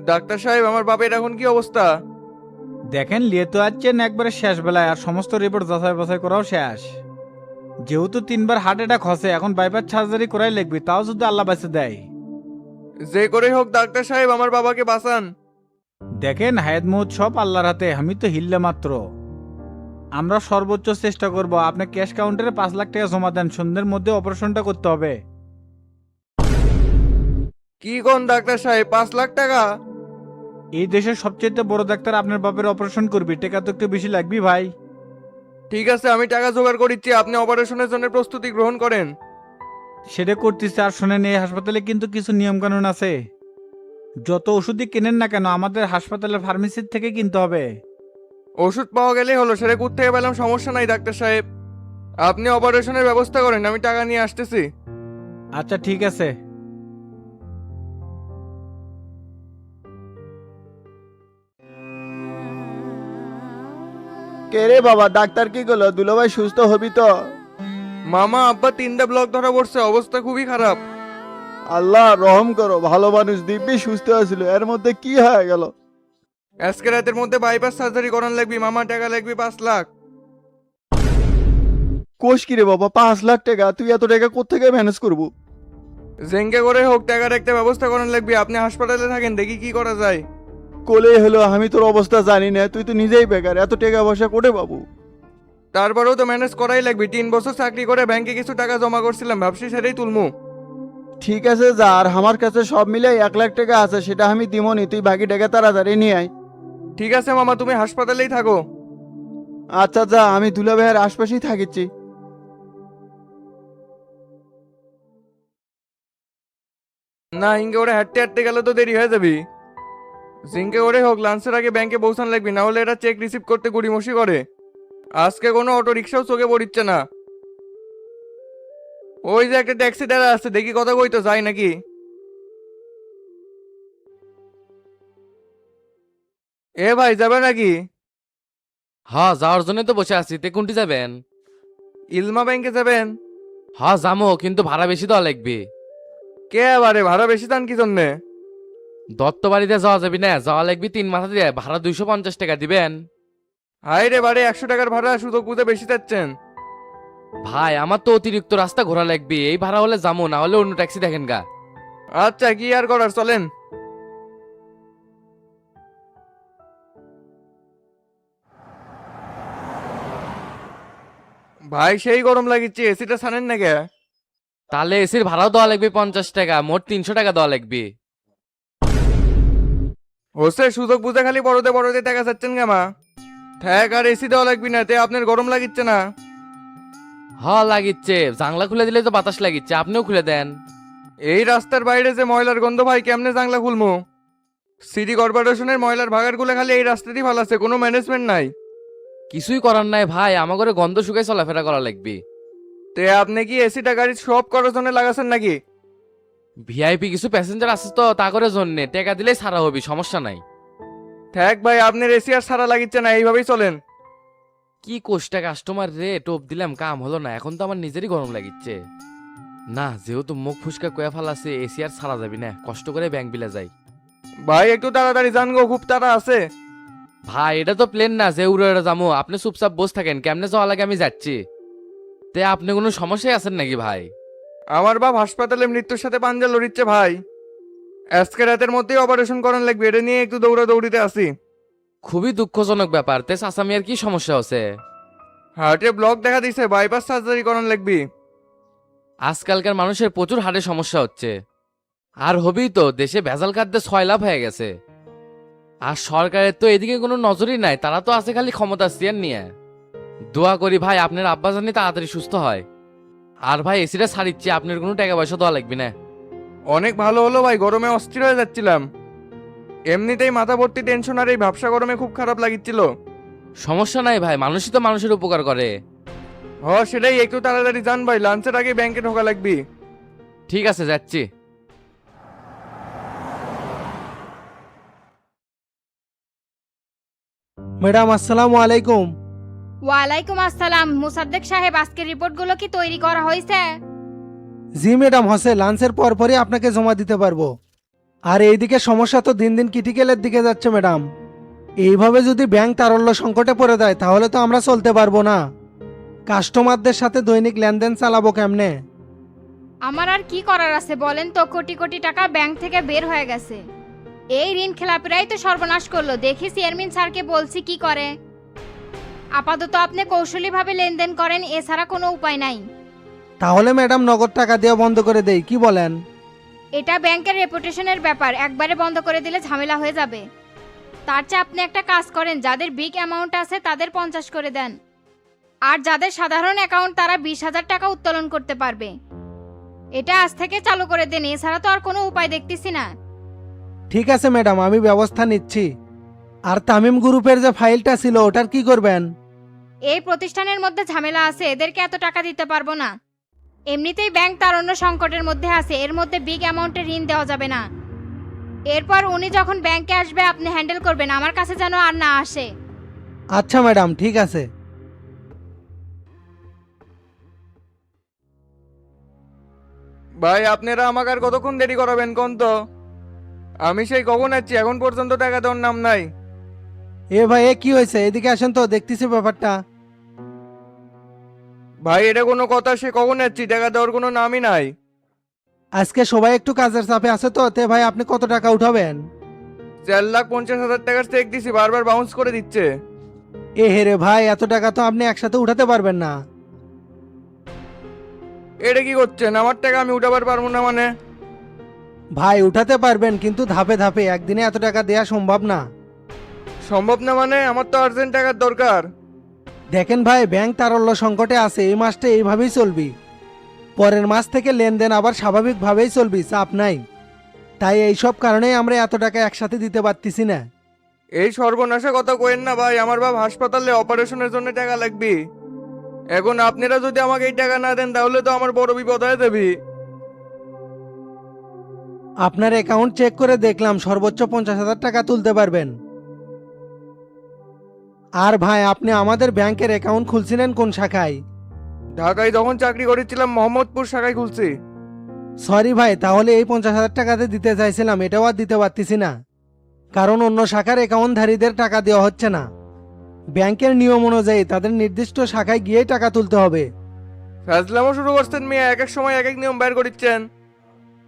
Doctor সাহেব, আমার বাপের এখন কি অবস্থা? দেখেন লিয়ে তো আছেন একবারে শেষ বেলায়, আর সমস্ত রিপোর্ট যাচাই বাছাই করাও শেষ। যেহেতু 3বার হার্ট অ্যাটাক হসে, এখন বাইপাস সার্জারি করাই লাগবে, তাও যদি আল্লাহ বাঁচে দেয়। যে করে হোক ডাক্তার সাহেব, আমার বাবাকে বাঁচান। দেখেন হায়াত মৌত সব আল্লাহর হাতে, আমি তো হিললে মাত্র। আমরা সর্বোচ্চ চেষ্টা করব। আপনি ক্যাশ কাউন্টারে 5 লাখ টাকা জমা দেন, সন্ধ্যের মধ্যে অপারেশনটা করতে হবে। কি কোন ডাক্তার সাহেব, 5 লাখ টাকা? এই দেশের সবচেয়ে বড় ডাক্তার আপনার বাপের অপারেশন করবি, টাকা তো একটু বেশি লাগবে ভাই। ঠিক আছে, আমি টাকা জোগাড় করিচ্ছি, আপনি অপারেশনের জন্য প্রস্তুতি গ্রহণ করেন। সেটা করতেছে। আর শোনেন, এই হাসপাতালে কিন্তু কিছু নিয়ম কানুন আছে। যত ওষুধই কেনেন না কেন আমাদের হাসপাতালের ফার্মেসির থেকে কিনতে হবে। ওষুধ পাওয়া গেলেই হলো, সেটা থেকে পেলাম সমস্যা নাই ডাক্তার সাহেব। আপনি অপারেশনের ব্যবস্থা করেন, আমি টাকা নিয়ে আসতেছি। আচ্ছা ঠিক আছে। কে রে বাবা, ডাক্তার কি করলো? দুলাভাই সুস্থ হবি তো? মামা আব্বা 3টা ব্লক ধরা পড়ছে, অবস্থা খুবই খারাপ। আল্লাহ রহম করো, ভালো মানুষ দিব্যি সুস্থ আছিল, এর মধ্যে কি হয়ে গেল? আজকে রাতের মধ্যে বাইপাস সার্জারি করান লাগবে মামা, টাকা লাগবে 5 লাখ। কোষ কি রে বাবা, 5 লাখ টাকা? তুই এত টাকা কোত্থেকে ম্যানেজ করবো? জেঙ্গে করে হোক টাকার একটা ব্যবস্থা করান লাগবে। আপনি হাসপাতালে থাকেন, দেখি কি করা যায়। কোলে হলো, আমি তোর অবস্থা জানি না, তুই তো নিজেই বেকার, এত টাকা পয়সা কোটে পাবো? তারপরেও তো ম্যানেজ করাই লাগবে। 3 বছর চাকরি করে ব্যাংকে কিছু টাকা জমা করছিলাম, ভাবছি সেটাই তুলমু। ঠিক আছে যা, আর আমার কাছে সব মিলে 1 লাখ টাকা আছে, সেটা আমি দিমনি, তুই বাকি টাকা তাড়াতাড়ি নিয়ে আয়। ঠিক আছে মামা, তুমি হাসপাতালেই থাকো। আচ্ছা যা, আমি দুলাভাইয়ের আশপাশেই থাকিচ্ছি। না, হিঙ্গে ওরে হাঁটতে হাঁটতে গেলে তো দেরি হয়ে যাবি। জিঙ্কে ওরে হোক লাঞ্চের আগে ব্যাংকে পৌঁছান লাগবি, না হলে এরা চেক রিসিভ করতে গুড়িমসি করে। আজকে কোনো অটো রিক্সাও চোখে পড়িচ্ছে না। ওই যে একটা ট্যাক্সি দাঁড়া আছে, দেখি কথা কই তো যায় নাকি। এ ভাই, যাবে নাকি? হ্যাঁ, যাওয়ার জন্য তো বসে আছি। তে কোনটি যাবেন? ইলমা ব্যাংকে যাবেন? হ্যাঁ যামো, কিন্তু ভাড়া বেশি দেওয়া লাগবে। কে আবারে ভাড়া বেশি দান কি জন্যে? দত্ত বাড়িতে যাওয়া যাবি না, যাওয়া লাগবে 3 মাথা দিয়ে, ভাড়া 250 টাকা দিবেন। হাই রে বারে, 100 টাকার ভাড়া সুযোগ বুঝে বেশি যাচ্ছেন। ভাই আমার তো অতিরিক্ত রাস্তা ঘোরা লাগবে, এই ভাড়া হলে যাবো, না হলে অন্য ট্যাক্সি দেখেন গা। আচ্ছা, কি আর করার, চলেন। ভাই সেই গরম লাগিচ্ছে, এসিটা ছানেন না কে? তাহলে এসির ভাড়াও দেওয়া লাগবে 50 টাকা, মোট 300 টাকা দেওয়া লাগবে। হোসে সুযোগ বুঝে খালি বড়তে বড়তে টাকা চাচ্ছেন কেমা? ঠ্যাক আর এসি দেওয়া লাগবি না, তে আপনার গরম লাগিচ্ছে না? হ্যাঁ লাগিচ্ছে, জানলা খুলে দিলে তো বাতাস লাগিচ্ছে, আপনিও খুলে দেন। এই রাস্তার বাইরে যে ময়লার গন্ধ ভাই, কেমনে জানলা খুলমু? সিটি কর্পোরেশনের ময়লার ভাগারগুলো খালি এই রাস্তাতেই ফালাচ্ছে, কোনো ম্যানেজমেন্ট নাই। কিছুই করার নাই ভাই, আমার ঘরে গন্ধ শুকাই চলাফেরা করা লাগবে। তে আপনি কি এসিটা গাড়ির সব করার জন্য লাগাচ্ছেন নাকি? ভিআইপি কিছু প্যাসেঞ্জার আছে তো, তা করে জন্যে টাকা দিলেই ছাড়া হবি, সমস্যা নাই। ঠ্যাক ভাই, আপনার এসি আর সারা লাগিচ্ছে না, এইভাবেই চলেন। কি কোষ্টা কাস্টমার রে, টোপ দিলাম কাম হলো না, এখন তো আমার নিজেরই গরম লাগিচ্ছে। না, যেহেতু মুখ ফুসকা কয়া ফালাছে, এসি আর ছাড়া যাবি না, কষ্ট করে ব্যাংক বিলে যাই। ভাই একটু তাড়াতাড়ি যান গো, খুব তাড়া আছে। ভাই এটা তো প্লেন না যে উড়ে উড়ে যাবো, আপনি চুপচাপ বসে থাকেন, কেমনে যাওয়া লাগে আমি যাচ্ছি। তে আপনি কোনো সমস্যায় আছেন নাকি ভাই? আমার বাপ হাসপাতালে মৃত্যুর সাথে পাঞ্জা লড়িচ্ছে ভাই। আজকে রাতের মধ্যেই অপারেশন করান লাগবে, এটা নিয়ে একটু দৌড়াদৌড়িতে আছি। খুবই দুঃখজনক ব্যাপার। তে চাচামিয়ার কি সমস্যা হচ্ছে? হার্টে ব্লক দেখা দিছে, বাইপাস সার্জারি করান লাগবে। আজকালকার মানুষের প্রচুর হার্টের সমস্যা হচ্ছে। আর হবেই তো, দেশে ভেজাল খাদ্যে 6 লাভ হয়ে গেছে। আর সরকারের তো এদিকে কোনো নজরই নাই, তারা তো আছে খালি ক্ষমতা চেয়ার নিয়ে। দোয়া করি ভাই আপনার আব্বা জানি তাড়াতাড়ি সুস্থ হয়। আর ভাই এসিটা ছাড়িচ্ছি, আপনার কোনো টাকা পয়সা দেওয়া লাগবে না। অনেক ভালো হলো ভাই, গরমে অস্থির হয়ে যাচ্ছিলাম। এমনিতেই মাথা ভর্তি টেনশন, আর এই ভাবসা গরমে খুব খারাপ লাগিচ্ছিল। সমস্যা নাই ভাই, মানুষই তো মানুষের উপকার করে। সেটাই, একটু তাড়াতাড়ি যান ভাই, লাঞ্চের আগে ব্যাংকে ঢোকা লাগবে। ঠিক আছে, যাচ্ছি। ম্যাডাম আসসালামু আলাইকুম। ওয়ালাইকুম আসসালাম। মুসাদ্দেক সাহেব, আজকের রিপোর্টগুলো কি তৈরি করা হয়েছে? জি ম্যাডাম, হসে লাঞ্চের পর পরই আপনাকে জমা দিতে পারবো। আর এইদিকে সমস্যা তো দিন দিন ক্রিটিক্যালের দিকে যাচ্ছে ম্যাডাম। এইভাবে যদি ব্যাংক তারল্য সংকটে পড়ে যায় তাহলে তো আমরা চলতে পারবো না। কাস্টমারদের সাথে দৈনিক লেনদেন চালাবো কেমনে? আমার আর কি করার আছে বলেন তো, কোটি কোটি টাকা ব্যাংক থেকে বের হয়ে গেছে। এই ঋণ খেলাপিরাই তো সর্বনাশ করলো। দেখি চেয়ারম্যান স্যারকে বলছি কি করে। আপাতত আপনি কৌশলীভাবে লেনদেন করেন, এছাড়া কোনো উপায় নাই। তাহলে ম্যাডাম নগদ টাকা দেওয়া বন্ধ করে দেই, কি বলেন? এটা ব্যাংকের রেপুটেশনের ব্যাপার, একবারে বন্ধ করে দিলে ঝামেলা হয়ে যাবে। তার চেয়ে আপনি একটা কাজ করেন, যাদের বিগ অ্যামাউন্ট আছে তাদের 50 করে দেন, আর যাদের সাধারণ অ্যাকাউন্ট তারা 20,000 টাকা উত্তোলন করতে পারবে। এটা আজ থেকে চালু করে দেন, এছাড়া তো আর কোনো উপায় দেখতেছি না। ঠিক আছে ম্যাডাম, আমি ব্যবস্থা নিচ্ছি। আর তামিম গ্রুপের যে ফাইলটা ছিল ওটার কি করবেন? এই প্রতিষ্ঠানের মধ্যে ঝামেলা আছে, এদেরকে এত টাকা দিতে পারবো না। এমনিতেই ব্যাংক তারণ্য সংকটের মধ্যে আছে, এর মধ্যে বিগ অ্যামাউন্টের ঋণ দেওয়া যাবে না। এরপর উনি যখন ব্যাংকে আসবে আপনি হ্যান্ডেল করবেন, আমার কাছে যেন আর না আসে। আচ্ছা ম্যাডাম, ঠিক আছে। ভাই আপনারা আমাকে আর কতক্ষণ দেরি করাবেন কোন তো? আমি সেই কখন আছি, এখন পর্যন্ত টাকা দেওয়ার নাম নাই। এ ভাই, এ কি হয়েছে? এদিকে আসেন তো, দেখতেছি ব্যাপারটা। ভাই এটা কোনো কথা? সে কখন আছি, টাকা দেওয়ার কোনো নামই নাই। আজকে সবাই একটু কাজের চাপে আছে তো, তে ভাই আপনি কত টাকা উঠাবেন? 4,50,000 টাকার চেক দিছি, বারবার বাউন্স করে দিচ্ছে। এ হেরে ভাই, এত টাকা তো আপনি একসাথে উঠাতে পারবেন না। এটা কি করছেন? আমার টাকা আমি উঠাবার পারবো না মানে? ভাই উঠাতে পারবেন, কিন্তু ধাপে ধাপে, একদিনে এত টাকা দেওয়া সম্ভব না। সম্ভব না মানে? আমার তো আর্জেন্ট টাকার দরকার। দেখেন ভাই, ব্যাংক তারল্য সংকটে আছে, এই মাসটা এইভাবেই চলবি। পরের মাস থেকে লেনদেন আবার স্বাভাবিকভাবেই চলবি, চাপ নাই। তাই এইসব কারণেই আমরা এত টাকা একসাথে দিতে পারতেছি না। এই সর্বনাশা কথা কোয়েন না ভাই, আমার বাপ হাসপাতালে অপারেশনের জন্য টাকা লাগবে। এখন আপনারা যদি আমাকে এই টাকা না দেন তাহলে তো আমার বড় বিপদ হয়ে যাবে। আপনার অ্যাকাউন্ট চেক করে দেখলাম, সর্বোচ্চ 50,000 টাকা তুলতে পারবেন। আর ভাই, আপনি আমাদের ব্যাংকের অ্যাকাউন্ট খুলছিলেন কোন শাখায়? ঢাকায় যখন চাকরি করেছিলাম মোহাম্মদপুর শাখায় খুলছি। সরি ভাই, তাহলে এই 50,000 টাকাতে দিতে চাইছিলাম, এটাও আর দিতে পারতেছি না। কারণ অন্য শাখার অ্যাকাউন্টধারীদের টাকা দেওয়া হচ্ছে না। ব্যাংকের নিয়ম অনুযায়ী তাদের নির্দিষ্ট শাখায় গিয়েই টাকা তুলতে হবে। ফাজলামো শুরু করছেন মিয়া, এক এক সময় এক এক নিয়ম বের করিচ্ছেন।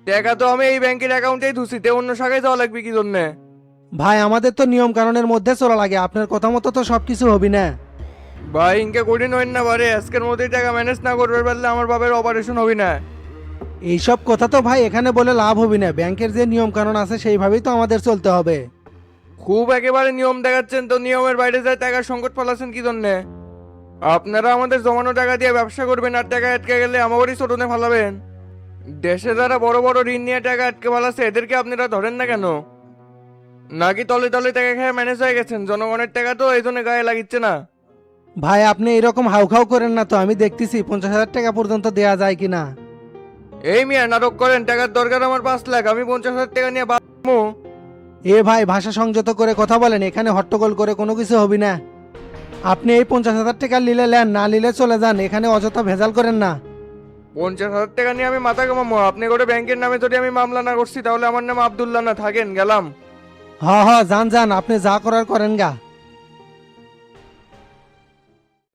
টাকা তো আমি এই ব্যাংকের অ্যাকাউন্টেই ধুছি, তে অন্য শাখায় যাওয়া লাগবে কি জন্যে? ভাই, আমাদের তো নিয়ম কানুনের মধ্যে চলা লাগে, আপনার কথা মতো তো সবকিছু হবি না। ভাই ইনকে কঠিন হইন না বারে, আজকের মধ্যেই টাকা ম্যানেজ না করবে পারলে আমার বাবার অপারেশন হবি না। এইসব কথা তো ভাই এখানে বলে লাভ হবি না, ব্যাংকের যে নিয়ম কানুন আছে সেইভাবেই তো আমাদের চলতে হবে। খুব একেবারে নিয়ম দেখাচ্ছেন তো, নিয়মের বাইরে যায় টাকার সংকট ফেলাচ্ছেন কি জন্যে? আপনারা আমাদের জমানো টাকা দিয়ে ব্যবসা করবেন, আর টাকা আটকে গেলে আমারই ছোটনে ফালাবেন। দেশে যারা বড় বড় ঋণ নিয়ে টাকা আটকে ফেলাচ্ছে এদেরকে আপনারা ধরেন না কেন? নাকি তলে তলে টাকা খেয়ে ম্যানেজ হয়ে গেছেন? জনগণের টাকা তো এই জন্য গায়ে লাগিচ্ছে না। ভাই আপনি এরকম হাউখাউ করেন না তো, আমি দেখতেছি 50,000 টাকা পর্যন্ত দেয়া যায় কিনা। এই মিয়া নাটক করেন, টাকার দরকার আমার 5 লাখ, আমি 50,000 টাকা নিয়ে বাঁচবো। এ ভাই, ভাষা সংযত করে কথা বলেন, এখানে হট্টগোল করে কোনো কিছু হবি না। আপনি এই 50,000 টাকা নিলে নেন, না নিলে চলে যান, এখানে অযথা ভেজাল করেন না। 50,000 টাকা নিয়ে আমি মাথা কামাবো? আপনি করে ব্যাংকের নামে যদি আমি মামলা না করছি তাহলে আমার নাম আব্দুল্লাহ না, থাকেন গেলাম। হ হ, যান যান, আপনি যা করার করেন গা।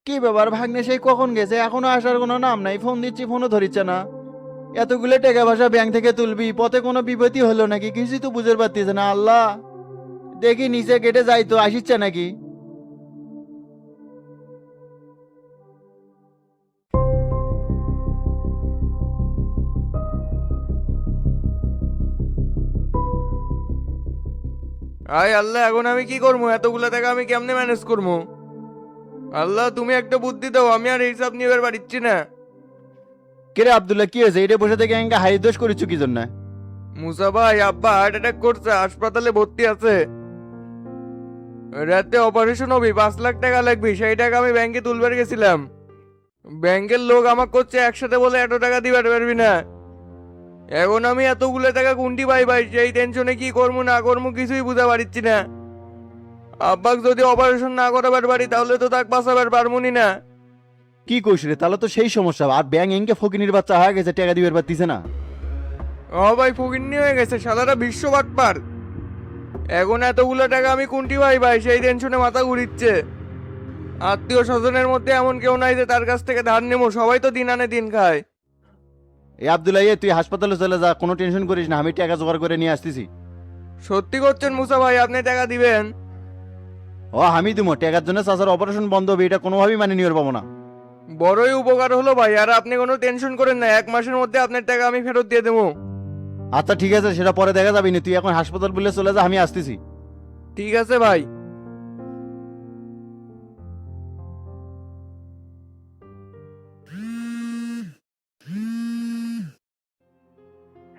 কি ব্যাপার ভাগ্নে, সেই কখন গেছে, এখনো আসার কোনো নাম নাই। ফোন দিচ্ছি, ফোনও ধরিচ্ছে না। এতগুলো টাকা পয়সা ব্যাংক থেকে তুলবি, পথে কোনো বিপত্তি হলো নাকি কিছুই তো বুঝতে পারতেছে না। আল্লাহ, দেখি নিচে গেটে যাই তো, আসিচ্ছে নাকি। আয় আল্লাহ, এখন আমি কি করবো? এতগুলো টাকা আমি কেমনে ম্যানেজ করবো? আল্লাহ তুমি একটা বুদ্ধি দাও, আমি আর হিসাব নিয়ে এবার পারিচ্ছি না। কিরে আব্দুল্লাহ, কি হয়েছে? এটা বসে থেকে এঙ্গা হাই দোষ করেছো কি জন্য? মুসা ভাই, আব্বা হার্ট অ্যাটাক করছে, হাসপাতালে ভর্তি আছে। রাতে অপারেশন হবে, 5 লাখ টাকা লাগবে, সেই টাকা আমি ব্যাংকে তুলবার গেছিলাম। ব্যাংকের লোক আমাকে করছে একসাথে বলে এত টাকা দিবার পারবি না। এখন আমি এতগুলো টাকা কোনটি পাই ভাই, সেই টেনশনে কি করবো না করবো কিছুই বুঝতে পারছি না। আব্বাক যদি অপারেশন না করাবার পারি তাহলে তো তাকে বাঁচাবার পারবনি না। কি কইস রে? তাহলে তো সেই সমস্যা। আর ব্যাংক এঙ্গে ফকিনির বাচ্চা হয়ে গেছে, টাকা দিবার পারতিছে না। ও ভাই ফকিন্নি হয়ে গেছে শালারা বিশ্ব বাটপার। এখন এতগুলো টাকা আমি কোনটি ভাই সেই টেনশনে মাথা ঘুরিচ্ছে। আত্মীয় স্বজনের মধ্যে এমন কেউ নাই যে তার কাছ থেকে ধার নেবো, সবাই তো দিন আনে দিন খায়। এই আব্দুল্লাহ তুই হাসপাতালে চলে যা, কোনো টেনশন করিস না, আমি টাকা জোগাড় করে নিয়ে আসতেছি। সত্যি করছেন মুসা ভাই, আপনি টাকা দিবেন? ও আমি দিমো, টাকার জন্য চাচার অপারেশন বন্ধ হবে এটা কোনোভাবেই মানে নিয়ে পাবো না। বড়ই উপকার হলো ভাই, আর আপনি কোনো টেনশন করেন না, 1 মাসের মধ্যে আপনার টাকা আমি ফেরত দিয়ে দেবো। আচ্ছা ঠিক আছে, সেটা পরে দেখা যাবি না, তুই এখন হাসপাতাল বলে চলে যা, আমি আসতেছি। ঠিক আছে ভাই।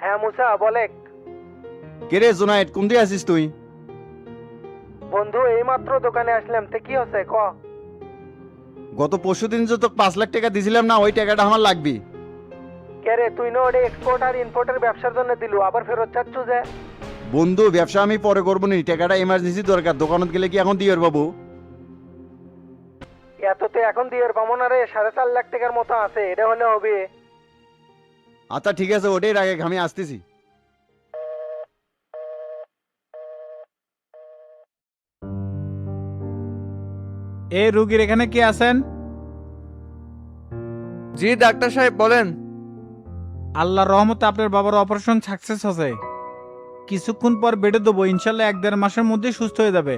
হ্যাঁ মুসা বলে। কে রে জোনায়েদ, কোন দিয়ে আসিস তুই? বন্ধু এইমাত্র দোকানে আসলাম, তে কি হচ্ছে ক? গত পরশু দিন যে তোকে 5 লাখ টাকা দিছিলাম না, ওই টাকাটা আমার লাগবে। কে রে তুই না ওটা এক্সপোর্ট আর ইম্পোর্টের ব্যবসার জন্য দিলু, আবার ফেরত চাচ্ছ যে? বন্ধু ব্যবসা আমি পরে করবো নি, টাকাটা এমার্জেন্সি দরকার, দোকানত গেলে কি এখন দিয়ে বাবু? এত তো এখন দিয়ে পাবো না রে, 4.5 লাখ টাকার মতো আছে, এটা হলে হবে। আচ্ছা ঠিক আছে, ওটাই রাখে, আমি আসতেছি। এই রুগীর এখানে কে আছেন? জি ডাক্তার সাহেব বলেন। আল্লাহর রহমতে আপনার বাবার অপারেশন সাকসেস হয়েছে। কিছুক্ষণ পর বেডে দেবো, ইনশাল্লাহ 1-1.5 মাসের মধ্যে সুস্থ হয়ে যাবে।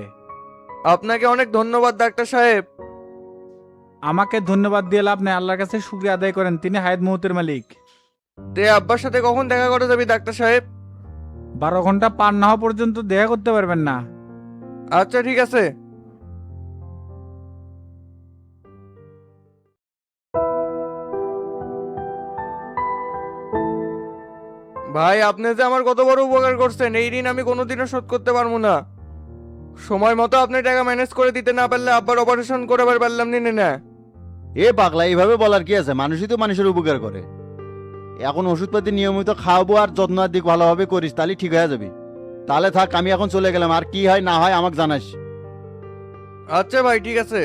আপনাকে অনেক ধন্যবাদ ডাক্তার সাহেব। আমাকে ধন্যবাদ দিয়ে লাভ নেই, আল্লাহর কাছে শুকরিয়া আদায় করেন, তিনি হায়াত মুহূর্তের মালিক। তে আব্বার সাথে কখন দেখা করে যাবি ডাক্তার সাহেব? 12 ঘন্টা পার না হওয়া পর্যন্ত দেখা করতে পারবেন না। আচ্ছা ঠিক আছে। ভাই আপনি যে আমার কত বড় উপকার করছেন, এই ঋণ আমি কোনোদিনও শোধ করতে পারবো না। সময় মতো আপনি টাকা ম্যানেজ করে দিতে না পারলে আব্বার অপারেশন করাবার পারলাম না। এ পাগলা, এইভাবে বলার কি আছে, মানুষই তো মানুষের উপকার করে। এখন ওষুধপাতি নিয়মিত খাওয়াবো আর যত্ন আর দিক ভালোভাবে করিস, তাহলে ঠিক হয়ে যাবি। তাহলে থাক, আমি এখন চলে গেলাম, আর কি হয় না হয় আমাকে জানাস। আচ্ছা ভাই ঠিক আছে।